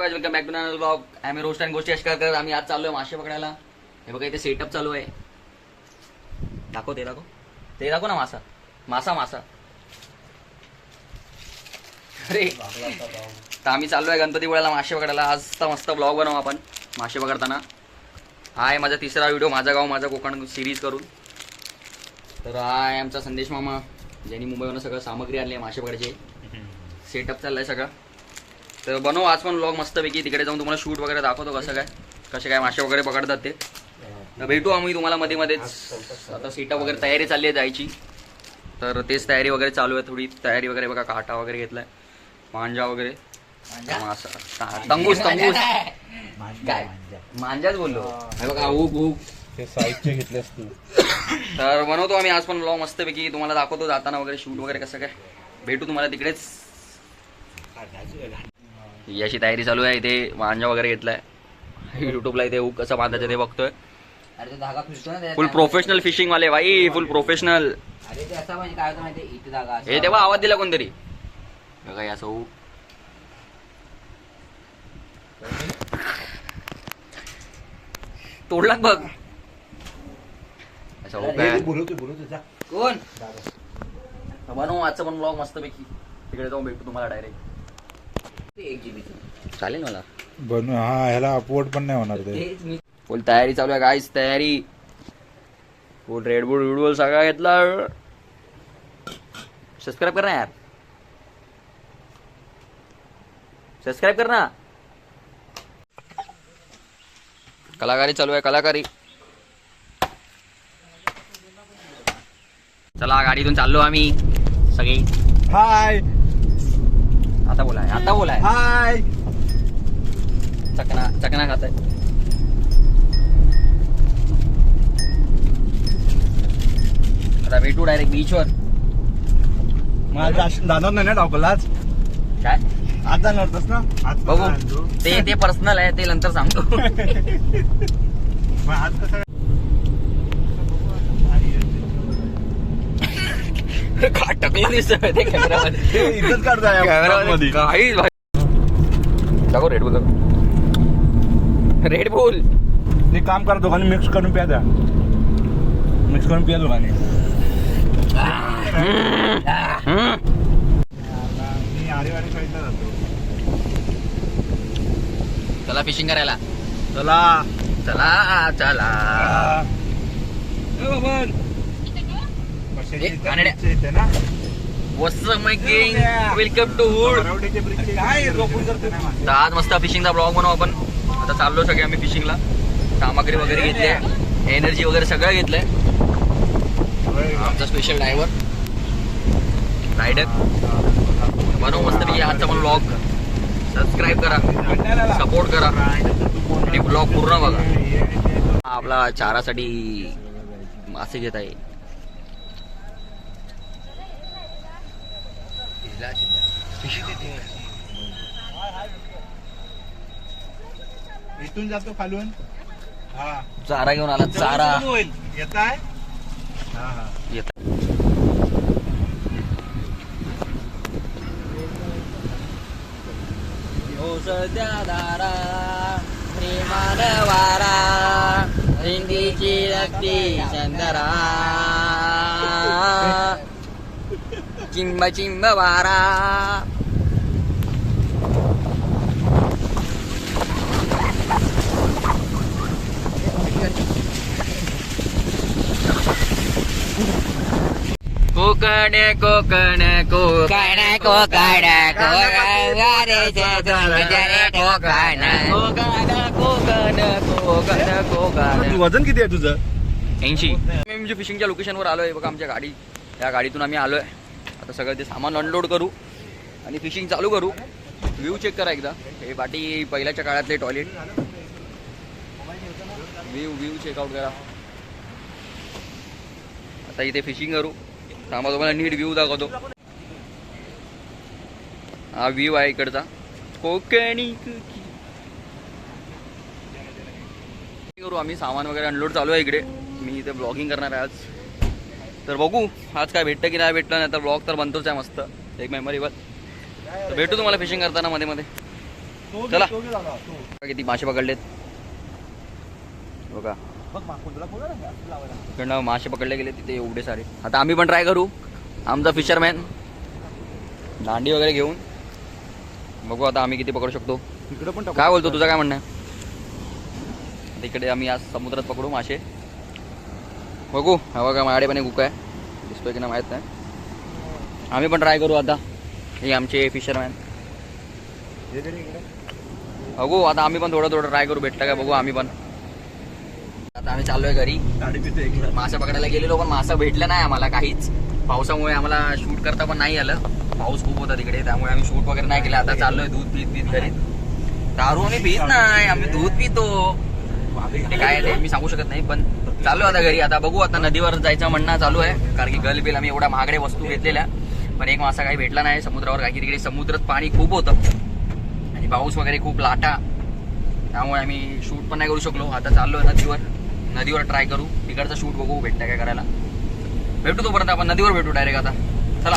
Guys welcome back to another blog. आम्ही roast and गोष्टी अशकार आम्ही आज चाललोय मासे पकडायला. हे बघा इथे सेटअप चालू आहे. दाखव ते दाखव ना मासा मासा मासा अरे तर आम्ही चाललोय गणपतीपुळ्याला मासे पकडायला. आज तर मस्त ब्लॉग बनवू आपण मासे पकडताना. हा आहे माझा तिसरा व्हिडिओ माझा गाव माझा कोकण सिरीज करून. तर हा आहे आमचा संदेश मामा ज्यांनी मुंबईवरून सगळं सामग्री आणली आहे मासे पकडायची. सेटअप चाललाय सगळं. तर बनवू आज पण व्लॉग मस्तपैकी. तिकडे जाऊन तुम्हाला शूट वगैरे दाखवतो कसे काय मासे वगैरे पकडतात ते. तर भेटू आम्ही तुम्हाला मध्ये मध्येच. आता सेटअप वगैरे तयारी चालली आहे जायची. तर तेच तयारी वगैरे चालू आहे. थोडी तयारी वगैरे बघा. काटा वगैरे घेतलाय मांजा वगैरे तंगूस मांजाच बोललो बघा. हुक ते साईडचे घेतलेस तू. तर बनवतो आम्ही आज पण व्लॉग मस्तपैकी. तुम्हाला दाखवतो जाताना वगैरे शूट वगैरे कसं काय. भेटू तुम्हाला तिकडेच. याची तयारी चालू आहे. इथे मांजा वगैरे घेतलाय. युट्यूबला इथे हुक कसं बांधायचं ते बघतोय. अरे तो धागा फिरतो ना. फुल प्रोफेशनल फिशिंग वाले भाई. फुल प्रोफेशनल. अरे ते असं म्हणजे काय होतं माहिती इथे धागा हे तेव्हा आवाज दिला कोणतरी बघा असं हुक. तोडला बघ असं हुक आहे. बोलवतो जा. कोण बनवू आजचं पण ब्लॉग मस्तपैकी. तिकडे जाऊन भेटू तुम्हाला डायरेक्ट. 1 GB चालेल मला. बनू हा ह्याला अपवर्ड पण नाही होणार ते. तेच मी फुल तयारी चालू आहे गाईस. तयारी फुल रेडबुल विडबुल सगळा घेतला. सबस्क्राईब कर ना यार. सबस्क्राईब कर ना. कलाकारी चालू आहे कलाकारी. चला गाडीतून चाललो आम्ही सगळे. हाय आता बोलाय हाय. चकना खात आहे. आता भेटू डायरेक्ट बीचवर. मला जाणार नाही ना डावकलाच. काय आज जाणार होतास ना. आज बघू ते पर्सनल आहे ते नंतर सांगतो. आज कसं का टकलं दिसतोय ते कॅमेरामध्ये. इज्जत काढताय कॅमेरामध्ये काही दाखव. Red Bull Red Bull. एक काम करा दोघांनी मिक्स करून प्या द्या. मिक्स करून प्या दोघांनी. मी आरेवाडी साईडला जातो. चला फिशिंग करायला. चला चला चला. येते ना. Welcome to hood. काय रोखून करतो तर आज मस्त फिशिंगचा ब्लॉग बनवू आपण. आता चाललो सगळे आम्ही फिशिंगला. सामग्री वगैरे घेतली. एनर्जी वगैरे सगळं घेतलंय. आमचा स्पेशल ड्रायव्हर रायडर. बनवू मस्तपैकी आजचा पण ब्लॉग. सबस्क्राईब करा सपोर्ट करा आणि ब्लॉग पूर्ण बघा. आपला चारासाठी मासे घेत आहे. इथून जातो खालून. हा चारा घेऊन आला. चारा येत आहे. हा हा येत. सध्या दारा प्रेमान वारा हिंदीची रक्ती चंदरा चिंब चिंब वारा. कोकण कोकण कोकण कोकण कोकण. वजन किती आहे तुझं. 80. म्हणजे फिशिंगच्या लोकेशनवर आलोय बघा. आमच्या गाडी या गाडीतून आम्ही आलोय. आता सगळं ते सामान अनलोड करू आणि फिशिंग चालू करू. व्ह्यू चेक करा एकदा. हे पाठी पहिल्याच्या काळातले टॉयलेट. व्ह्यू चेकआउट करा. आता इथे फिशिंग करू. थांबा तुम्हाला नीट व्ह्यू दाखवतो. हा व्ह्यू आहे इकडचा कोकणी. करू आम्ही. सामान वगैरे अनलोड चालू आहे इकडे. मी इथे ब्लॉगिंग करणार आहे आज. तर बघू आज काय भेटतं की नाही भेटलं. नाही तर ब्लॉग तर बनतोच आहे मस्त एक मेमोरेबल. तर भेटू तुम्हाला फिशिंग करताना मध्ये मध्ये. चला किती मासे पकडलेत बघा. इकडनं मासे पकडले गेले तिथे एवढे सारे. आता आम्ही पण ट्राय करू. आमचा फिशरमॅन दांडी वगैरे घेऊन बघू आता आम्ही किती पकडू शकतो. इकडे पण काय बोलतो, तुझं काय म्हणणं आहे? तिकडे आम्ही आज समुद्रात पकडू मासे. बघू हवा का माझ्याकडे पण एक हुक आहे, दिसतोय की नाही माहीत नाही. आम्ही पण ट्राय करू आता. हे आमचे फिशरमॅन. बघू आता आम्ही पण थोडं थोडं ट्राय करू, भेटलं काय बघू आम्ही पण. आता आम्ही चाललोय घरी. मासा पकडायला गेलेलो पण मासा भेटलं नाही आम्हाला काहीच. पावसामुळे आम्हाला शूट करता पण नाही आलं. पाऊस खूप होता तिकडे, त्यामुळे आम्ही शूट वगैरे नाही केलं. आता चाललोय दूध पीत घरी. दारू आम्ही पीत नाही, आम्ही दूध पितो. ते काय ते मी सांगू शकत नाही, पण चालू आता घरी. आता बघू, आता नदीवर जायचं म्हणणं चालू आहे. कारण की गल बिल आम्ही एवढ्या महागडे वस्तू घेतलेल्या, पण एक मासा काही भेटला नाही समुद्रावर. काही तिकडे समुद्रात पाणी खूप होतं आणि पाऊस वगैरे खूप लाटा, त्यामुळे आम्ही शूट पण नाही करू शकलो. आता चाललोय नदीवर ट्राय करू. तिकडचा शूट बघू भेटतं काय करायला. भेटू तोपर्यंत आपण नदीवर भेटू डायरेक्ट आता. चला.